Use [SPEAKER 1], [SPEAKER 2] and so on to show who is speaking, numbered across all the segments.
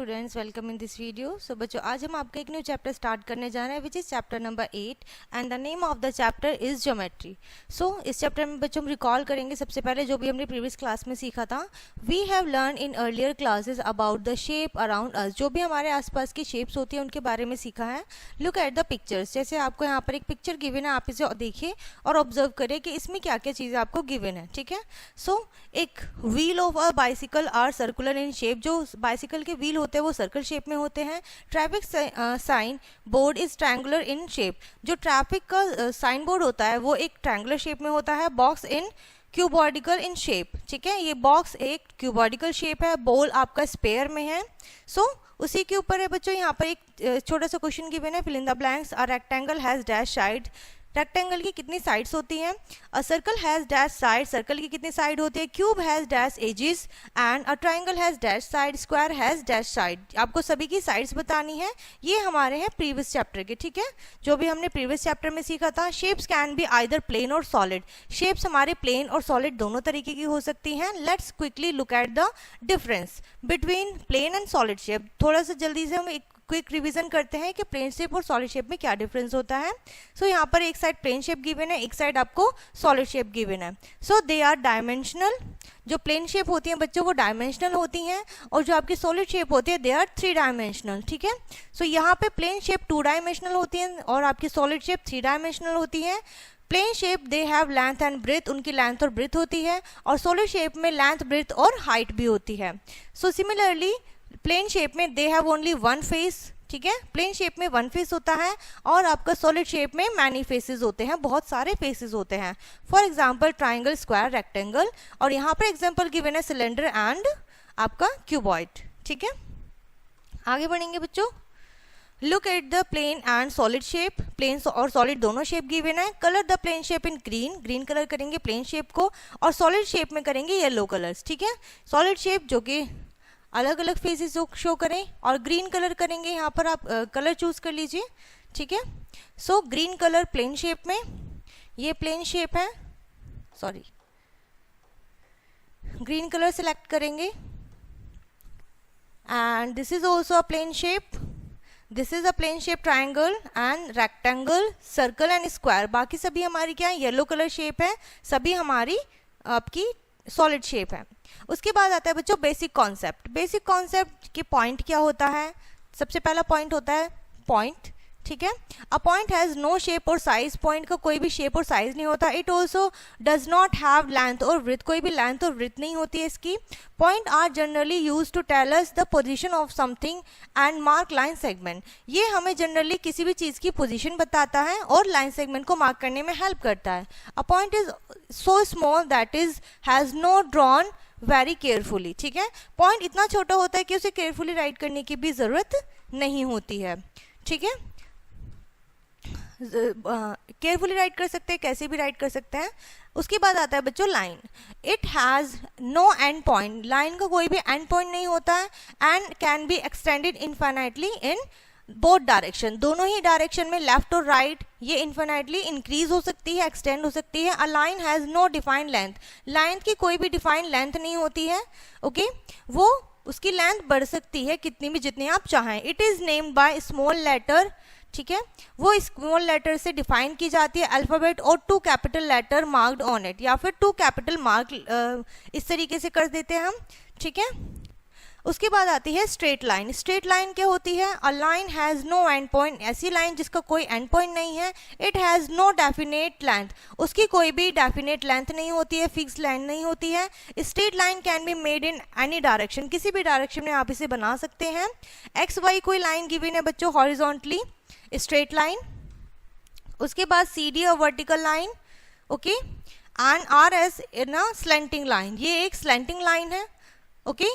[SPEAKER 1] Students, welcome in this video. So बच्चों, आज हम आपका एक न्यू चैप्टर स्टार्ट करने जा रहे हैं which is chapter number 8 and the name of the chapter is geometry. So इस चैप्टर में बच्चों हम रिकॉल करेंगे सबसे पहले जो भी हमने प्रीवियस क्लास में सीखा था। We have learn in earlier classes about the shape around us, जो भी हमारे आसपास की शेप्स होती हैं उनके बारे में सीखा है। लुक एट द पिक्चर्स, जैसे आपको यहाँ पर एक पिक्चर गिवन है, आप इसे देखिए और ऑब्जर्व करें कि इसमें क्या क्या चीज़ें आपको गिवन है। ठीक है, सो एक wheel of a bicycle are circular in shape, जो बाइसिकल के व्हील होते हैं वो सर्कल शेप में होते हैं। Traffic sign board is triangular in shape, जो ट्रैफिक का साइन बोर्ड होता है वो एक ट्रायंगुलर शेप में होता है। बॉक्स इन क्यूबॉडिकल इन शेप, ठीक है, ये बॉक्स एक क्यूबॉडिकल शेप है। बॉल आपका स्पेयर में है। सो उसी के ऊपर है बच्चों यहाँ पर एक छोटा सा क्वेश्चन गिवन है, fill in the blanks. A rectangle has dash side, rectangle की कितनी साइड्स होती हैं। A circle has dash side, circle की कितनी साइड होती है। Cube has dash edges and a triangle has dash side, square has dash side. आपको सभी की साइड्स बतानी है। ये हमारे हैं प्रीवियस चैप्टर के, ठीक है, जो भी हमने प्रीवियस चैप्टर में सीखा था। Shapes can be either plane और सॉलिड, शेप्स हमारे प्लेन और सॉलिड दोनों तरीके की हो सकती हैं। Let's quickly look at the difference between plane and solid shape. थोड़ा सा जल्दी से हम एक क्विक रिवीजन करते हैं कि प्लेन शेप और सॉलिड शेप में क्या डिफरेंस होता है। सो यहाँ पर एक साइड प्लेन शेप गिवन है, एक साइड आपको सॉलिड शेप गिवन है। सो दे आर डायमेंशनल, जो प्लेन शेप होती हैं बच्चों वो डायमेंशनल होती हैं, और जो आपकी सॉलिड शेप होती है दे आर 3 डायमेंशनल। ठीक है, सो यहाँ पे प्लेन शेप 2 डायमेंशनल होती है और आपकी सॉलिड शेप 3 डायमेंशनल होती है। Plane shape they have length and breadth, उनकी लेंथ और ब्रेथ होती है, और सॉलिड शेप में लेंथ ब्रेथ और हाइट भी होती है। सो सिमिलरली प्लेन शेप में दे हैव ओनली 1 फेस, ठीक है, प्लेन शेप में 1 फेस होता है, और आपका सॉलिड शेप में मैनी फेसेस होते हैं, बहुत सारे फेसेस होते हैं। For example triangle, square, rectangle, और यहाँ पर एग्जांपल गिवन है सिलेंडर एंड आपका क्यूबॉइड। ठीक है, आगे बढ़ेंगे बच्चों। Look at the plane and solid shape, plane और सॉलिड दोनों शेप गिवन है। Colour the plane shape in green, green colour करेंगे प्लेन शेप को, और सॉलिड शेप में करेंगे येलो कलर्स। ठीक है, सॉलिड शेप जो कि अलग अलग फेसेस शो करें, और ग्रीन कलर करेंगे, यहाँ पर आप कलर चूज कर लीजिए। ठीक है, so green colour plane shape में, ये प्लेन शेप है, सॉरी, ग्रीन कलर सेलेक्ट करेंगे, and this is also a plane shape, this is a plane shape triangle and rectangle, circle and square. बाकी सभी हमारी क्या है, येलो कलर शेप है, सभी हमारी आपकी सॉलिड शेप है। उसके बाद आता है बच्चों बेसिक कॉन्सेप्ट। बेसिक कॉन्सेप्ट के पॉइंट क्या होता है। सबसे पहला पॉइंट होता है पॉइंट, ठीक है। A point has no shape और साइज, पॉइंट का कोई भी शेप और साइज नहीं होता। It also does not have length और ब्रेथ, कोई भी लेंथ और ब्रेथ नहीं होती है इसकी। Point are generally use to tell us the position of something and mark line segment, ये हमें जनरली किसी भी चीज की पोजीशन बताता है और लाइन सेगमेंट को मार्क करने में हेल्प करता है। A point is so small that is has no drawn very carefully, ठीक है, पॉइंट इतना छोटा होता है कि उसे केयरफुली राइट करने की भी जरूरत नहीं होती है। ठीक है, केयरफुली राइट कर सकते हैं, कैसे भी राइट कर सकते हैं। उसके बाद आता है बच्चों line. It has no end point, line का कोई भी एंड पॉइंट नहीं होता है, and can be extended infinitely in both direction, दोनों ही डायरेक्शन में, लेफ्ट और राइट, ये इन्फिनाइटली इंक्रीज हो सकती है, एक्सटेंड हो सकती है। A line has no defined length, line की कोई भी डिफाइंड लेंथ नहीं होती है। ओके, वो उसकी लेंथ बढ़ सकती है कितनी भी, जितनी आप चाहें। It is named by small letter, ठीक है, वो स्मॉल लेटर से डिफाइन की जाती है, अल्फाबेट और 2 capital letter marked on it, या फिर 2 कैपिटल मार्क इस तरीके से कर देते हैं हम। ठीक है, उसके बाद आती है स्ट्रेट लाइन। स्ट्रेट लाइन क्या होती है। A line has no end point, ऐसी लाइन जिसका कोई एंड पॉइंट नहीं है। It has no definite length, उसकी कोई भी डेफिनेट लेंथ नहीं होती है, फिक्स लाइन नहीं होती है। Straight line can be made in any direction, किसी भी डायरेक्शन में आप इसे बना सकते हैं। एक्स वाई कोई लाइन गिवन है बच्चों हॉरिजॉन्टली, स्ट्रेट लाइन। उसके बाद सी डी और vertical line, okay, and R S in a slanting line, ये एक स्लैंटिंग लाइन है। Okay,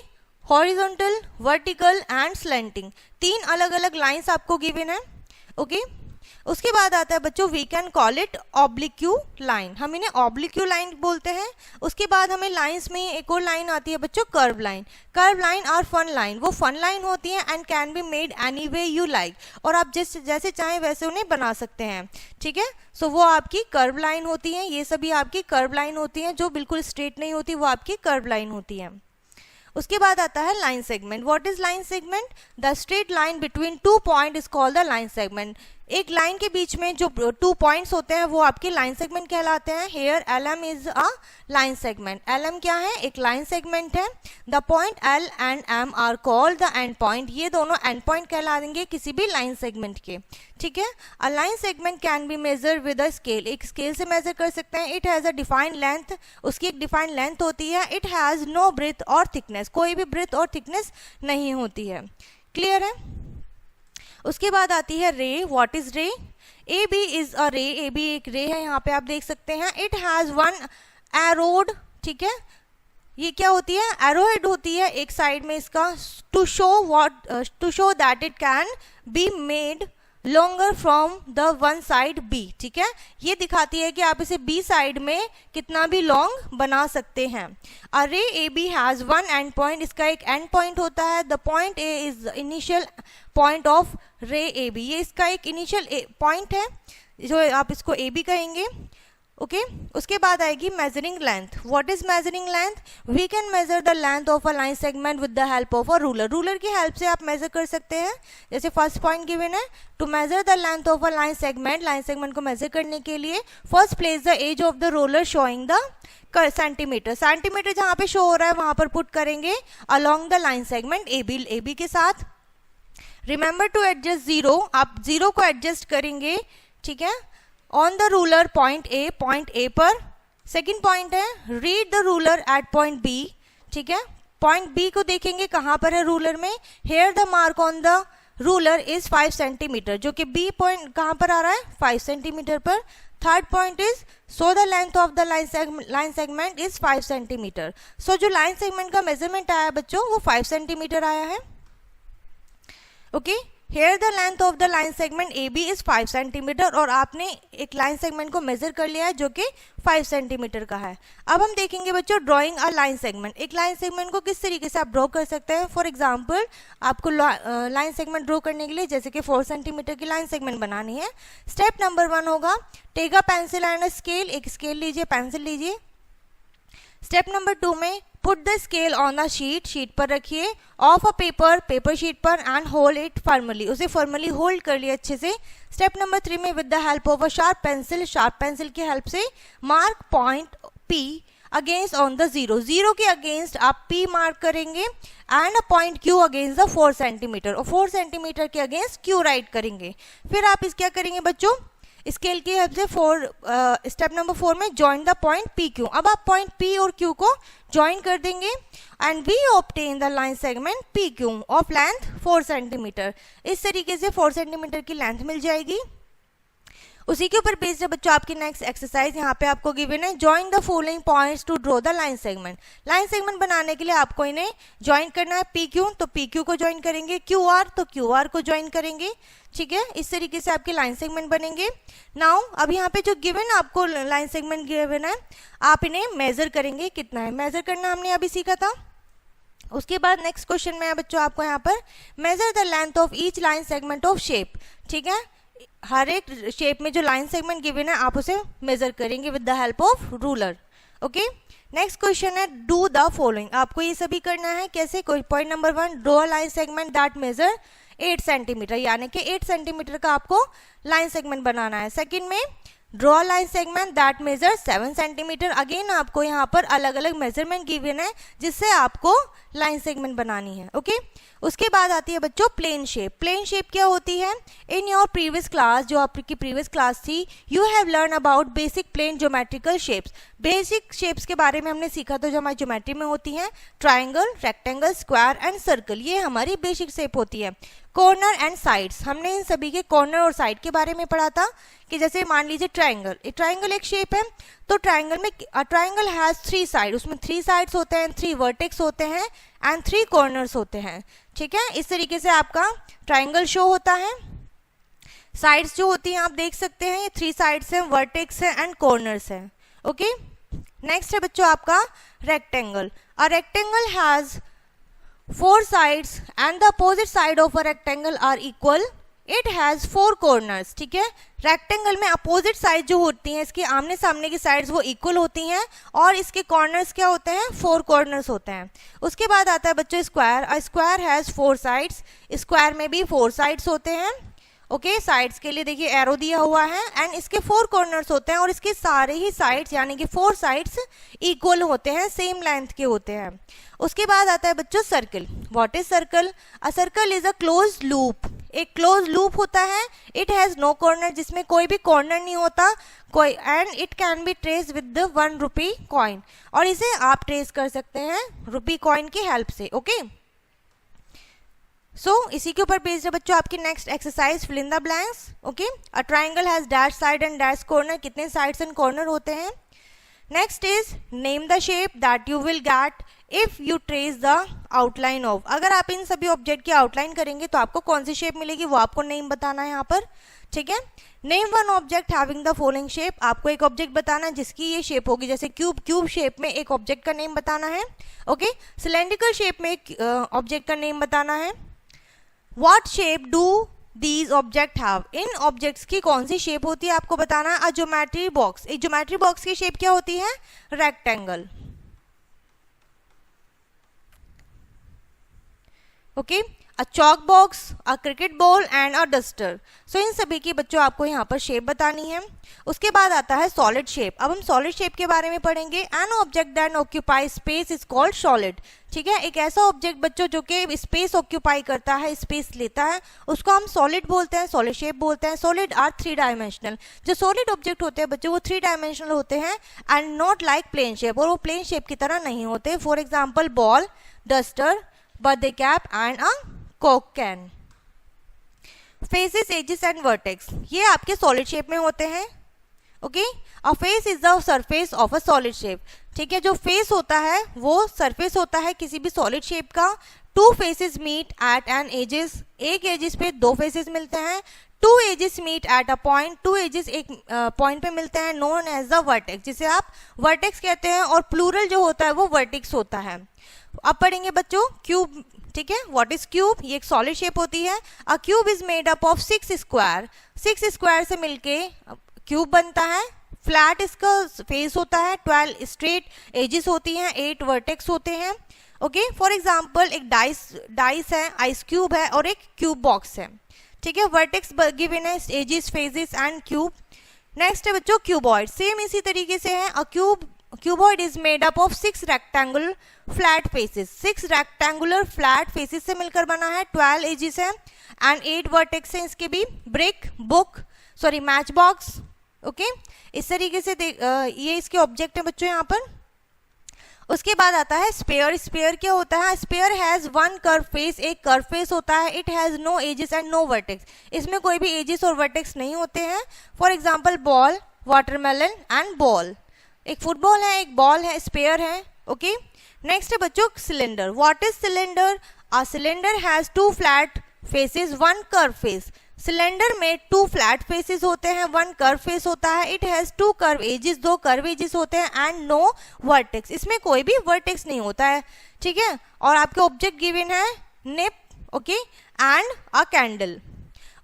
[SPEAKER 1] horizontal, vertical and slanting, 3 अलग अलग लाइंस आपको गिवन है। ओके, उसके बाद आता है बच्चों we can call it oblique line, हम इन्हें ऑब्लिक्यू लाइन बोलते हैं। उसके बाद हमें लाइंस में एक और लाइन आती है बच्चों कर्व लाइन। कर्व लाइन और फन लाइन, वो फन लाइन होती है and can be made any way you like, और आप जैसे चाहें वैसे उन्हें बना सकते हैं। ठीक है, सो वो आपकी कर्व लाइन होती है, ये सभी आपकी कर्व लाइन होती हैं, जो बिल्कुल स्ट्रेट नहीं होती वो आपकी कर्व लाइन होती है। उसके बाद आता है line segment. What is line segment? The straight line between two point is called the line segment. एक लाइन के बीच में जो 2 पॉइंट्स होते हैं वो आपके लाइन सेगमेंट कहलाते हैं। Here LM is a line segment. LM क्या है? एक लाइन सेगमेंट है। The point L and M are called the end point. ये दोनों एंड पॉइंट कहलाएंगे किसी भी लाइन सेगमेंट के, ठीक है। A line segment can be measure with a scale. एक स्केल से मेजर कर सकते हैं। It has a defined length. उसकी एक डिफाइंड लेंथ होती है। इट हैज नो ब्रेथ और थिकनेस। कोई भी ब्रेथ और थिकनेस नहीं होती है। क्लियर है? उसके बाद आती है रे। व्हाट इज रे? A B is a ray. A B एक रे है, यहाँ पे आप देख सकते हैं। इट हैज 1 एरोड, ठीक है। ये क्या होती है? एरोहेड होती है एक साइड में इसका, to show that it can be made longer from the one side B, ठीक है। ये दिखाती है कि आप इसे बी साइड में कितना भी लॉन्ग बना सकते हैं। A ray A B has 1 end point. इसका एक एंड पॉइंट होता है। The point A is initial point of ray A B. ये इसका एक इनिशियल पॉइंट है जो आप इसको ए बी कहेंगे, ओके। उसके बाद आएगी measuring length. What is measuring length? We can measure the length of a line segment with the help of a ruler. Ruler की हेल्प से आप मेजर कर सकते हैं। जैसे फर्स्ट पॉइंट गिवन है, to measure the length of a line segment को measure करने के लिए first place the edge of the roller showing the centimetre. Centimetre जहां पे शो हो रहा है वहां पर पुट करेंगे along the line segment A B के साथ। Remember to adjust zero. आप जीरो को एडजस्ट करेंगे, ठीक है, on the ruler point A पर। सेकेंड पॉइंट है, read the ruler at point B, ठीक है। पॉइंट बी को देखेंगे कहां पर है रूलर में। Here the mark on the ruler is 5 centimetre, जो कि बी पॉइंट कहां पर आ रहा है? 5 सेंटीमीटर पर। Third point is so the length of the line segment is 5 centimetre. So जो लाइन सेगमेंट का मेजरमेंट आया बच्चों वो 5 सेंटीमीटर आया है, okay. Here the length of the line segment A B is 5 centimetre. और आपने एक लाइन सेगमेंट को मेजर कर लिया है जो कि 5 सेंटीमीटर का है। अब हम देखेंगे बच्चों ड्राइंग अ लाइन सेगमेंट। एक लाइन सेगमेंट को किस तरीके से आप ड्रॉ कर सकते हैं। फॉर एग्जांपल आपको लाइन सेगमेंट ड्रॉ करने के लिए जैसे कि 4 सेंटीमीटर की लाइन सेगमेंट बनानी है। स्टेप नंबर 1 होगा, take a pencil and a scale. एक स्केल लीजिए, पेंसिल लीजिए। स्टेप नंबर 2 में put the scale on the sheet पर रखिए, ऑफ अ पेपर शीट पर एंड होल्ड इट फर्मली। उसे फर्मली होल्ड कर लिया अच्छे से। स्टेप नंबर 3 में with the help of a sharp pencil की हेल्प से mark point P against on the zero के अगेंस्ट आप P मार्क करेंगे and a point Q against the 4 centimetre, और 4 सेंटीमीटर के अगेंस्ट Q राइट करेंगे। फिर आप इस क्या करेंगे बच्चों, स्केल की हेल्प से स्टेप नंबर 4 में join the point P Q. अब आप पॉइंट पी और क्यू को ज्वाइन कर देंगे and we obtain the line segment P Q of length 4 centimetre. इस तरीके से 4 सेंटीमीटर की लेंथ मिल जाएगी। उसी के ऊपर बेस्ड है बच्चों आपकी नेक्स्ट एक्सरसाइज। यहाँ पे आपको गिवन है, join the following points to draw the line segment. Line segment बनाने के लिए आपको इन्हें ज्वाइन करना है। पी क्यू तो पी क्यू को ज्वाइन करेंगे, क्यू आर तो क्यू आर को ज्वाइन करेंगे, ठीक है। इस तरीके से आपके लाइन सेगमेंट बनेंगे। नाउ अब यहाँ पे जो गिवन आपको लाइन सेगमेंट गिवन है, आप इन्हें मेजर करेंगे कितना है। मेजर करना हमने अभी सीखा था। उसके बाद नेक्स्ट क्वेश्चन में है बच्चों आपको यहाँ पर, major the length of each line segment of shape, ठीक है। हर एक शेप में जो लाइन सेगमेंट गिवन है आप उसे मेजर करेंगे with the help of ruler, okay. Next question है, डू द फॉलोइंग। आपको ये सभी करना है। कैसे? Point number 1, draw line segment that measure 8 centimetre, यानी कि 8 सेंटीमीटर का आपको लाइन सेगमेंट बनाना है। सेकंड में, draw line segment that measure 7 centimetre. Again आपको यहाँ पर अलग अलग मेजरमेंट गिवन है जिससे आपको लाइन सेगमेंट बनानी है, ओके। उसके बाद आती है बच्चों प्लेन शेप। प्लेन शेप क्या होती है? इन योर प्रीवियस क्लास, जो आपकी प्रीवियस क्लास थी, you have learn about basic plane geometrical shapes. Basic shapes के बारे में हमने सीखा था जो हमारी ज्योमेट्री में होती हैं, triangle, rectangle, square and circle. ये हमारी बेसिक शेप होती है। कॉर्नर एंड साइड्स, हमने इन सभी के कॉर्नर और साइड के बारे में पढ़ा था कि जैसे मान लीजिए ट्राइंगल एक शेप है, तो ट्राइंगल में ट्राइंगल हैज 3 साइड, उसमें 3 साइड्स होते हैं, 3 वर्टेक्स होते हैं एंड 3 कॉर्नर्स होते हैं, ठीक है। इस तरीके से आपका ट्राइंगल शो होता है। साइड्स जो होती हैं आप देख सकते हैं, ये 3 साइड्स हैं, वर्टेक्स हैं एंड कॉर्नर्स हैं, ओके। नेक्स्ट है बच्चों आपका rectangle. A rectangle has 4 sides and the opposite side of a rectangle are equal, it has 4 corners, ठीक है। रेक्टेंगल में अपोजिट साइड जो होती हैं, इसके आमने सामने की साइड्स वो इक्वल होती हैं और इसके कॉर्नर्स क्या होते हैं, 4 कॉर्नर्स होते हैं। उसके बाद आता है बच्चों square. A square has 4 sides, square में भी 4 साइड्स होते हैं, ओके। साइड्स के लिए देखिए एरो दिया हुआ है एंड इसके 4 कॉर्नर्स होते हैं और इसके सारे ही साइड्स यानी कि 4 साइड्स इक्वल होते हैं, सेम लेंथ के होते हैं। उसके बाद आता है बच्चों circle. What is circle? A circle is a closed loop, एक क्लोज लूप होता है। इट हैज नो कॉर्नर, जिसमें कोई भी कॉर्नर नहीं होता कोई, and it can be trace with the 1 rupee coin, और इसे आप ट्रेस कर सकते हैं रुपी कॉइन की हेल्प से, ओके। सो इसी के ऊपर बेस्ड है बच्चों आपकी next exercise, fill in the blanks, okay. A triangle has dash side and dash corner, कितने साइड्स एंड कॉर्नर होते हैं। Next is name the shape that you will get if you trace the outline of. अगर आप इन सभी object की outline करेंगे तो आपको कौन सी शेप मिलेगी वो आपको नेम बताना है यहाँ पर, ठीक है। Name one object having the following shape, आपको एक ऑब्जेक्ट बताना है जिसकी ये शेप होगी, जैसे क्यूब, क्यूब शेप में एक ऑब्जेक्ट का नेम बताना है, ओके। सिलेंड्रिकल शेप में एक ऑब्जेक्ट का नेम बताना है। What shape do these object have? इन ऑब्जेक्ट्स की कौन सी शेप होती है आपको बताना है। अ ज्योमेट्री बॉक्स, एक ज्योमेट्री बॉक्स की शेप क्या होती है, rectangle, okay. A chalk box, a cricket ball and a duster. So इन सभी की बच्चों आपको यहाँ पर शेप बतानी है। उसके बाद आता है सॉलिड शेप। अब हम सॉलिड शेप के बारे में पढ़ेंगे। An object that occupy space is called solid, ठीक है। एक ऐसा ऑब्जेक्ट बच्चों जो कि स्पेस ऑक्यूपाई करता है, स्पेस लेता है, उसको हम सॉलिड बोलते हैं, सॉलिड शेप बोलते हैं। सॉलिड आर 3 डायमेंशनल, जो सॉलिड ऑब्जेक्ट होते हैं बच्चों वो 3 डायमेंशनल होते हैं and not like plane shape, और वो प्लेन शेप की तरह नहीं होते। For example ball, duster, birthday cap and a Coke can. Faces, edges and vertex, ये आपके सॉलिड शेप में होते हैं, okay. A face is the surface of a solid shape, ठीक है। जो फेस होता है वो सरफेस होता है किसी भी सॉलिड शेप का। 2 faces meet at an edges, एक एजेस पे 2 फेसेस मिलते हैं। 2 edges meet at a point, 2 edges एक पॉइंट पे मिलते हैं, नोन एज द वर्टेक्स, जिसे आप वर्टेक्स कहते हैं, और प्लूरल जो होता है वो वर्टेक्स होता है। अब पढ़ेंगे बच्चों क्यूब, ठीक है। What is cube? ये एक सॉलिड शेप होती है। A cube is made up of 6 square, 6 square से मिलके क्यूब बनता है। फ्लैट इसका फेस होता है, 12 स्ट्रेट एजेस होती हैं, 8 वर्टेक्स होते हैं, ओके। फॉर एग्जांपल एक डाइस है, आइस क्यूब है और एक क्यूब बॉक्स है, ठीक है। वर्टेक्स गिवन है, edges, faces and cube. Next है बच्चों क्यूबॉइड, सेम इसी तरीके से है। A cuboid is made up of 6 rectangular flat faces, 6 rectangular flat faces से मिलकर बना है। 12 एजेस है एंड 8 वर्टेक्स है इसके भी। Brick, book, sorry match box, okay. इस तरीके से ये इसके ऑब्जेक्ट है बच्चों यहाँ पर। उसके बाद आता है स्पेयर। स्पेयर क्या होता है? स्पेयर हैज 1 कर्व फेस, एक कर्व फेस होता है। It has no edges and no vertex, इसमें कोई भी एजेस और वर्टेक्स नहीं होते हैं। For example ball, watermelon and ball, एक फुटबॉल है, एक बॉल है, स्पेयर है, ओके। नेक्स्ट है बच्चों cylinder. What is cylinder? A cylinder has 2 flat faces, 1 curve face. Cylinder में 2 फ्लैट फेसेस होते हैं, 1 कर्व फेस होता है। It has 2 curve edges, 2 curve edges होते हैं एंड नो वर्टेक्स, इसमें कोई भी वर्टेक्स नहीं होता है, ठीक है। और आपके ऑब्जेक्ट गिवन है निप, ओके, एंड अ कैंडल।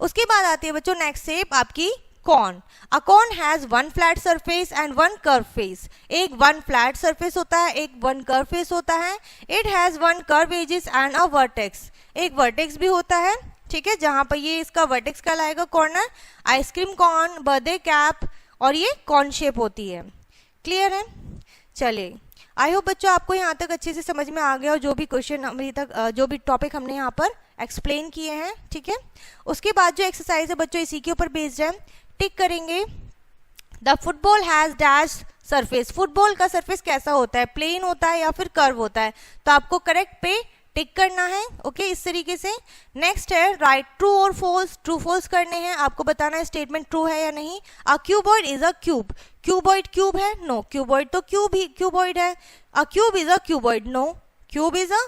[SPEAKER 1] उसके बाद आती है बच्चों नेक्स्ट शेप आपकी cone. A cone has 1 flat surface and 1 curve face, एक 1 फ्लैट सरफेस होता है, एक 1 कर्व फेस होता है। It has 1 curve edges and a vertex, एक वर्टेक्स भी होता है, ठीक है, जहां पर ये इसका वर्टेक्स कहलाएगा corner. Ice cream corn, birthday cap, और ये कॉर्न शेप होती है। क्लियर है? चलिए, आई होप बच्चों आपको यहाँ तक अच्छे से समझ में आ गया, और जो भी क्वेश्चन अभी तक जो भी टॉपिक हमने यहाँ पर एक्सप्लेन किए हैं, ठीक है। उसके बाद जो एक्सरसाइज है बच्चों इसी के ऊपर बेस्ड है, टिक करेंगे। The football has dash surface, football का सरफेस कैसा होता है, प्लेन होता है या फिर कर्व होता है, तो आपको करेक्ट पे टिक करना है, ओके, इस तरीके से। नेक्स्ट है राइट ट्रू और फॉल्स, ट्रू फॉल्स करने हैं, आपको बताना है स्टेटमेंट ट्रू है या नहीं। A cuboid is a cube, cuboid cube है, नो, क्यूबॉइड तो क्यूब ही क्यूबॉइड है। A cube is a cuboid, no, cube is a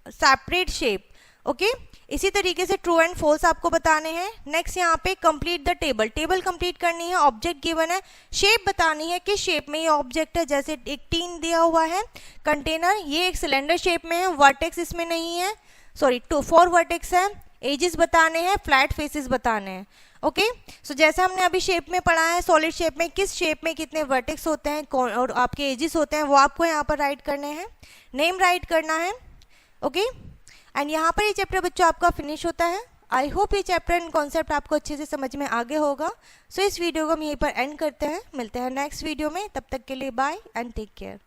[SPEAKER 1] separate shape, okay. इसी तरीके से ट्रू एंड फॉल्स आपको बताने हैं। नेक्स्ट यहाँ पे complete the table, table complete करनी है। ऑब्जेक्ट गिवन है, शेप बतानी है किस शेप में ये ऑब्जेक्ट है, जैसे एक टीन दिया हुआ है कंटेनर, ये एक सिलेंडर शेप में है, वर्टेक्स इसमें नहीं है, सॉरी 4 वर्टेक्स है, एजेस बताने हैं, फ्लैट फेसेस बताने हैं। ओके, सो जैसा हमने अभी शेप में पढ़ा है, सॉलिड शेप में किस शेप में कितने वर्टेक्स होते हैं और आपके एजेस होते हैं, वो आपको यहाँ पर राइट करने हैं, नेम राइट करना है। ओके, एंड यहाँ पर ये चैप्टर बच्चों आपका फिनिश होता है। आई होप ये चैप्टर एंड कॉन्सेप्ट आपको अच्छे से समझ में आगे होगा। सो इस वीडियो को हम यहीं पर एंड करते हैं, मिलते हैं नेक्स्ट वीडियो में, तब तक के लिए बाय एंड टेक केयर।